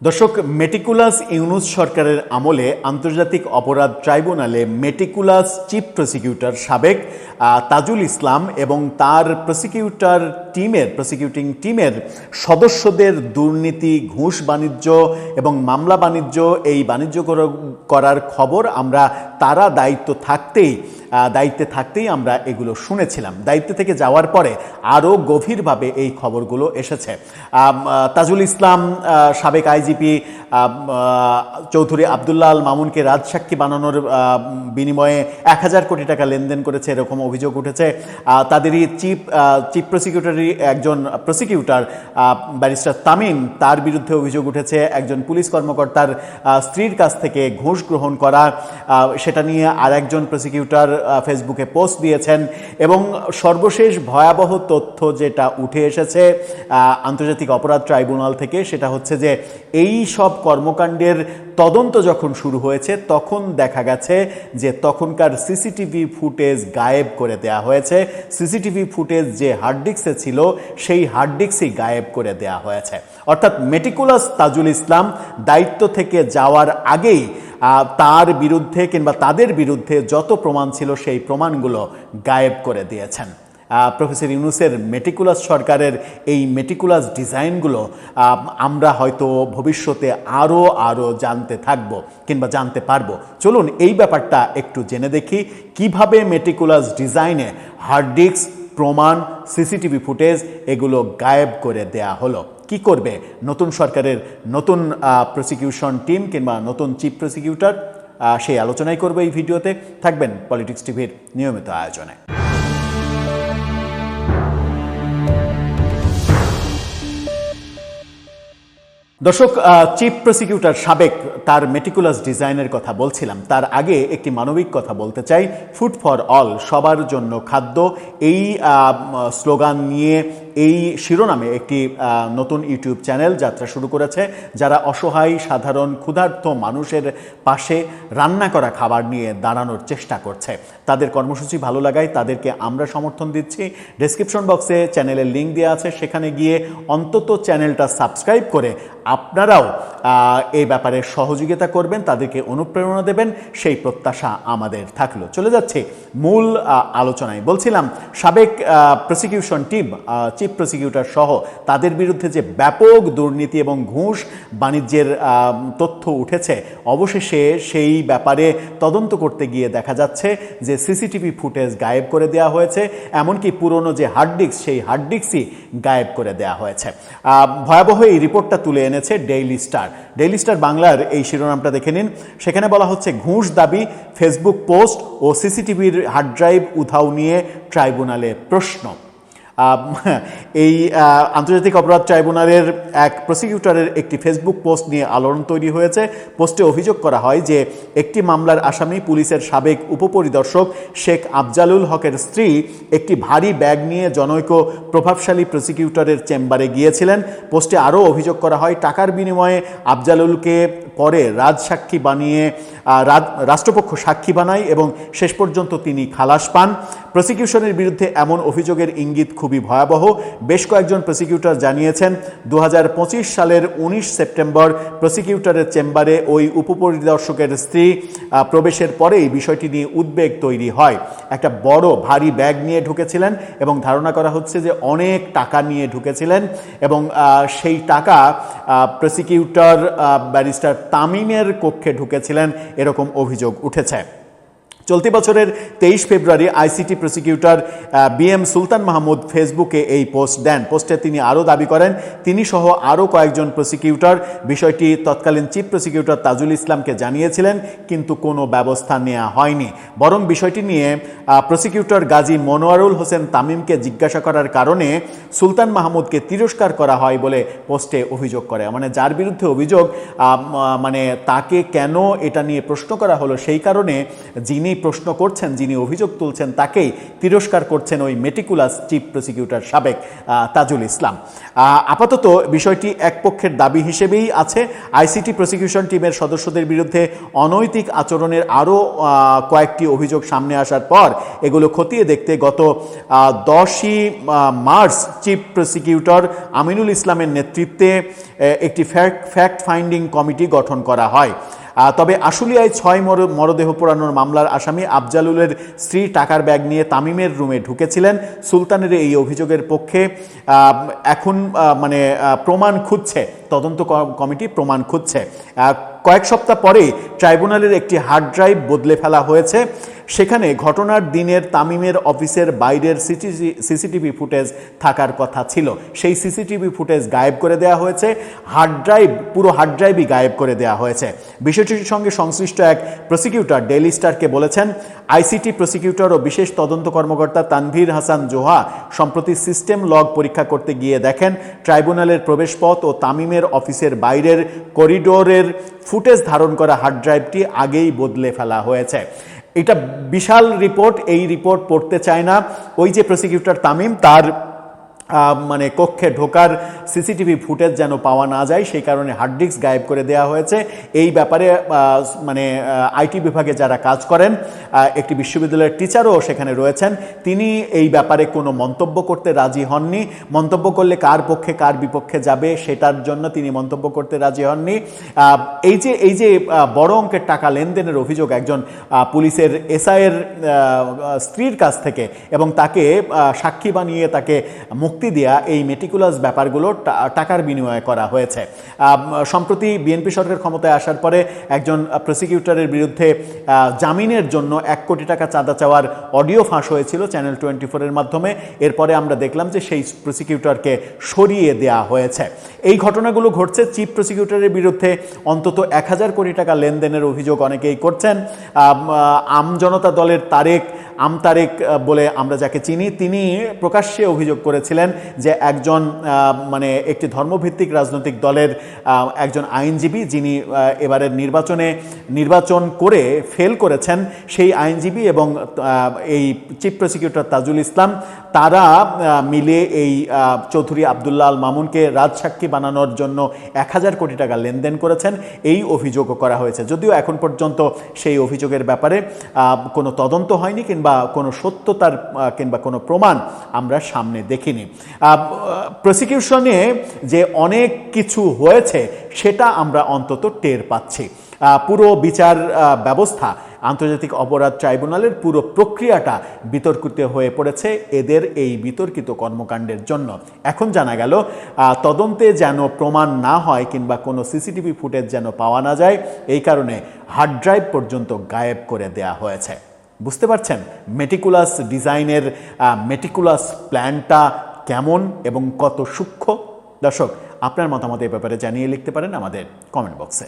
দর্শক, মেটিকুলাস ইউনুস সরকারের আমলে আন্তর্জাতিক অপরাধ ট্রাইব্যুনালে মেটিকুলাস চিফ প্রসিকিউটর সাবেক তাজুল ইসলাম এবং তার প্রসিকিউটিং টিমের সদস্যদের দুর্নীতি, ঘুষ বাণিজ্য এবং মামলা বাণিজ্য করার খবর আমরা তারা দায়িত্বে থাকতেই আমরা এগুলো শুনেছিলাম। দায়িত্ব থেকে যাওয়ার পরে আরও গভীরভাবে এই খবরগুলো এসেছে। তাজুল ইসলাম সাবেক আইজিপি চৌধুরী আবদুল্লাহ আল মামুনকে রাজসাক্ষী বানানোর বিনিময়ে 1000 কোটি টাকা লেনদেন করেছে, এরকম অভিযোগ উঠেছে। তাদেরই চিফ প্রসিকিউটরই একজন প্রসিকিউটর ব্যারিস্টার তামিম, তার বিরুদ্ধে অভিযোগ উঠেছে একজন পুলিশ কর্মকর্তার স্ত্রীর কাছ থেকে ঘুষ গ্রহণ করা, সেটা নিয়ে আর একজন প্রসিকিউটর ফেসবুকে পোস্ট দিয়েছেন। এবং সর্বশেষ ভয়াবহ তথ্য যেটা উঠে এসেছে আন্তর্জাতিক অপরাধ ট্রাইব্যুনাল থেকে, সেটা হচ্ছে যে এই সব কর্মকাণ্ডের তদন্ত যখন শুরু হয়েছে তখন দেখা গেছে যে তখনকার সিসিটিভি ফুটেজ গায়েব করে দেয়া হয়েছে। সিসিটিভি ফুটেজ যে হার্ড ডিস্কে ছিল সেই হার্ড ডিস্কই গায়েব করে দেয়া হয়েছে। অর্থাৎ মেটিকুলাস তাজুল ইসলাম দায়িত্ব থেকে যাওয়ার আগেই তার বিরুদ্ধে কিংবা তাদের বিরুদ্ধে যত প্রমাণ ছিল সেই প্রমাণগুলো গায়েব করে দিয়েছেন। প্রফেসর ইউনুসের মেটিকুলাস সরকারের এই মেটিকুলাস ডিজাইনগুলো আমরা হয়তো ভবিষ্যতে আরও জানতে থাকবো কিংবা জানতে পারবো। চলুন এই ব্যাপারটা একটু জেনে দেখি কিভাবে মেটিকুলাস ডিজাইনে হার্ড ডিস্ক, প্রমাণ, সিসিটিভি ফুটেজ এগুলো গায়েব করে দেয়া হলো। কি করবে নতুন সরকারের নতুন প্রসিকিউশন টিম কিংবা নতুন চিফ প্রসিকিউটর, সেই আলোচনাই করবে এই ভিডিওতে। থাকবেন পলিটিক্স টিভির নিয়মিত আয়োজনে। দর্শক, চিফ প্রসিকিউটর সাবেক তার মেটিকুলাস ডিজাইনের কথা বলছিলাম। তার আগে একটি মানবিক কথা বলতে চাই। ফুড ফর অল, সবার জন্য খাদ্য, এই স্লোগান নিয়ে এই শিরোনামে একটি নতুন ইউটিউব চ্যানেল যাত্রা শুরু করেছে, যারা অসহায় সাধারণ ক্ষুধার্ত মানুষের পাশে রান্না করা খাবার নিয়ে দাঁড়ানোর চেষ্টা করছে। তাদের কর্মসূচি ভালো লাগায় তাদেরকে আমরা সমর্থন দিচ্ছি। ডেসক্রিপশন বক্সে চ্যানেলের লিঙ্ক দেওয়া আছে, সেখানে গিয়ে অন্তত চ্যানেলটা সাবস্ক্রাইব করে আপনারাও এই ব্যাপারে সহযোগিতা করবেন, তাদেরকে অনুপ্রেরণা দেবেন, সেই প্রত্যাশা আমাদের থাকলো। চলে যাচ্ছে মূল আলোচনায়। বলছিলাম সাবেক প্রসিকিউশন টিম, চিফ প্রসিকিউটর সহ তাদের বিরুদ্ধে যে ব্যাপক দুর্নীতি এবং ঘুষ বাণিজ্যের তথ্য উঠেছে, অবশেষে সেই ব্যাপারে তদন্ত করতে গিয়ে দেখা যাচ্ছে যে সিসিটিভি ফুটেজ গায়েব করে দেওয়া হয়েছে, এমনকি পুরনো যে হার্ড ডিস্ক সেই হার্ড ডিস্কই গায়েব করে দেওয়া হয়েছে। ভয়াবহ এই রিপোর্টটা তুলে এনেছে ডেইলি স্টার বাংলার এই শিরোনামটা দেখে নিন। সেখানে বলা হচ্ছে ঘুষ দাবি, ফেসবুক পোস্ট ও সিসিটিভির হার্ড ড্রাইভ উধাও নিয়ে ট্রাইব্যুনালে প্রশ্ন। এই আন্তর্জাতিক অপরাধ ট্রাইব্যুনালের এক প্রসিকিউটরের একটি ফেসবুক পোস্ট নিয়ে আলোড়ন তৈরি হয়েছে। পোস্টে অভিযোগ করা হয় যে একটি মামলার আসামি পুলিশের সাবেক উপপরিদর্শক শেখ আফজালুল হকের স্ত্রী একটি ভারী ব্যাগ নিয়ে জনৈক প্রভাবশালী প্রসিকিউটরের চেম্বারে গিয়েছিলেন। পোস্টে আরও অভিযোগ করা হয় টাকার বিনিময়ে আফজালুলকে পরে রাষ্ট্রপক্ষ সাক্ষী বানায় এবং শেষ পর্যন্ত তিনি খালাস পান। প্রসিকিউশনের বিরুদ্ধে এমন অভিযোগের ইঙ্গিত খুবই ভয়াবহ। বেশ কয়েকজন প্রসিকিউটর জানিয়েছেন 2025 সালের 19 সেপ্টেম্বর প্রসিকিউটরের চেম্বারে ওই উপপরিদর্শকের স্ত্রী প্রবেশের পরেই বিষয়টি নিয়ে উদ্বেগ তৈরি হয়। একটা বড় ভারী ব্যাগ নিয়ে ঢুকেছিলেন এবং ধারণা করা হচ্ছে যে অনেক টাকা নিয়ে ঢুকেছিলেন এবং সেই টাকা প্রসিকিউটর ব্যারিস্টার তামিমের কক্ষে ঢুকেছিলেন, এরকম অভিযোগ উঠেছে। চলতি বছরের 23 ফেব্রুয়ারি আইসিটি প্রসিকিউটর BM সুলতান মাহমুদ ফেসবুকে এই পোস্ট দেন। পোস্টে তিনি আরও দাবি করেন তিনি সহ আরও কয়েকজন প্রসিকিউটর বিষয়টি তৎকালীন চিফ প্রসিকিউটর তাজুল ইসলামকে জানিয়েছিলেন, কিন্তু কোনো ব্যবস্থা নেওয়া হয়নি। বরং বিষয়টি নিয়ে প্রসিকিউটর গাজী মনোয়ারুল হোসেন তামিমকে জিজ্ঞাসা করার কারণে সুলতান মাহমুদকে তিরস্কার করা হয় বলে পোস্টে অভিযোগ করে। মানে যার বিরুদ্ধে অভিযোগ, তাকে কেন এটা নিয়ে প্রশ্ন করা হলো, সেই কারণে যিনি প্রশ্ন করছেন, যিনি অভিযোগ তুলছেন, তাকেই তিরস্কার করছেন ওই মেটিকুলাস চিফ প্রসিকিউটর সাবেক তাজুল ইসলাম। আপাতত বিষয়টি এক পক্ষের দাবি হিসেবেই আছে। আইসিটি প্রসিকিউশন টিমের সদস্যদের বিরুদ্ধে অনৈতিক আচরণের আরও কয়েকটি অভিযোগ সামনে আসার পর এগুলো খতিয়ে দেখতে গত 10ই মার্চ চিফ প্রসিকিউটর আমিনুল ইসলামের নেতৃত্বে একটি ফ্যাক্ট ফাইন্ডিং কমিটি গঠন করা হয়। তবে আশুলিয়ায় 6 মরদেহ পোড়ানোর মামলার আসামি আফজালুলের স্ত্রী টাকার ব্যাগ নিয়ে তামিমের রুমে ঢুকেছিলেন। সুলতানের এই অভিযোগের পক্ষে এখন প্রমাণ খুঁজছে, তদন্ত কমিটি প্রমাণ খুঁজছে। কয়েক সপ্তাহ পরেই ট্রাইব্যুনালের একটি হার্ড ড্রাইভ বদলে ফেলা হয়েছে। সেখানে ঘটনার দিনের তামিমের অফিসের বাইরের সিসিটিভি ফুটেজ থাকার কথা ছিল। সেই সিসিটিভি ফুটেজ গায়েব করে দেওয়া হয়েছে। পুরো হার্ড ড্রাইভই গায়েব করে দেওয়া হয়েছে। বিষয়টির সঙ্গে সংশ্লিষ্ট এক প্রসিকিউটর ডেইলি স্টারকে বলেছেন, আইসিটি প্রসিকিউটর ও বিশেষ তদন্ত কর্মকর্তা তানভীর হাসান জোহা সম্প্রতি সিস্টেম লগ পরীক্ষা করতে গিয়ে দেখেন ট্রাইব্যুনালের প্রবেশপথ ও তামিমের অফিসের বাইরের করিডোরের ফুটেজ ধারণ করা হার্ড ড্রাইভটি আগেই বদলে ফেলা হয়েছে। এটা বিশাল রিপোর্ট, এই রিপোর্ট পড়তে চায় না। ওই যে প্রসিকিউটর তামিম, তার কক্ষে ঢোকার সিসিটিভি ফুটেজ যেন পাওয়া না যায়, সেই কারণে হার্ড ডিস্ক গায়েব করে দেওয়া হয়েছে। এই ব্যাপারে আইটি বিভাগে যারা কাজ করেন, একটি বিশ্ববিদ্যালয়ের টিচারও সেখানে রয়েছেন, তিনি এই ব্যাপারে কোনো মন্তব্য করতে রাজি হননি। মন্তব্য করলে কার পক্ষে কার বিপক্ষে যাবে সেটার জন্য তিনি মন্তব্য করতে রাজি হননি। এই যে বড় অঙ্কের টাকা লেনদেনের অভিযোগ একজন পুলিশের এসআইয়ের স্ত্রীর কাছ থেকে, এবং তাকে সাক্ষী বানিয়ে তাকে মুক্তি দেয়া, এই মেটিকুলাস ব্যাপারগুলো টাকার বিনিময়ে করা হয়েছে। সম্প্রতি বিএনপি সরকার ক্ষমতায় আসার পরে একজন প্রসিকিউটরের বিরুদ্ধে জামিনের জন্য 1 কোটি টাকা চাঁদা চাওয়ার অডিও ফাঁস হয়েছিল চ্যানেল 24-এর মাধ্যমে। এরপরে আমরা দেখলাম যে সেই প্রসিকিউটরকে সরিয়ে দেয়া হয়েছে। এই ঘটনাগুলো ঘটছে। চিফ প্রসিকিউটরের বিরুদ্ধে অন্তত 1000 কোটি টাকা লেনদেনের অভিযোগ অনেকেই করছেন। আমজনতা দলের তারেক বলে আমরা যাকে চিনি, তিনি প্রকাশ্যে অভিযোগ করেছিলেন যে একজন একটি ধর্মভিত্তিক রাজনৈতিক দলের একজন আইনজীবী, যিনি এবারের নির্বাচন করে ফেল করেছেন, সেই আইনজীবী এবং এই চিফ প্রসিকিউটর তাজুল ইসলাম, তারা মিলে এই চৌধুরী আবদুল্লাহ আল মামুনকে রাজসাক্ষী বানানোর জন্য 1000 কোটি টাকা লেনদেন করেছেন। এই অভিযোগও করা হয়েছে, যদিও এখন পর্যন্ত সেই অভিযোগের ব্যাপারে কোনো তদন্ত হয়নি কিংবা কোনো সত্যতার কিংবা কোনো প্রমাণ আমরা সামনে দেখিনি। প্রসিকিউশনে যে অনেক কিছু হয়েছে সেটা আমরা অন্তত টের পাচ্ছি। পুরো বিচার ব্যবস্থা, আন্তর্জাতিক অপরাধ ট্রাইব্যুনালের পুরো প্রক্রিয়াটা বিতর্কিত হয়ে পড়েছে এদের এই বিতর্কিত কর্মকাণ্ডের জন্য। এখন জানা গেল তদন্তে যেন প্রমাণ না হয় কিংবা কোনো সিসিটিভি ফুটেজ যেন পাওয়া না যায়, এই কারণে হার্ড ড্রাইভ পর্যন্ত গায়েব করে দেয়া হয়েছে। বুঝতে পারছেন মেটিকুলাস ডিজাইনের মেটিকুলাস প্ল্যানটা কেমন এবং কত সূক্ষ্ম? দর্শক, আপনার মতামত এই ব্যাপারে জানিয়ে লিখতে পারেন আমাদের কমেন্ট বক্সে।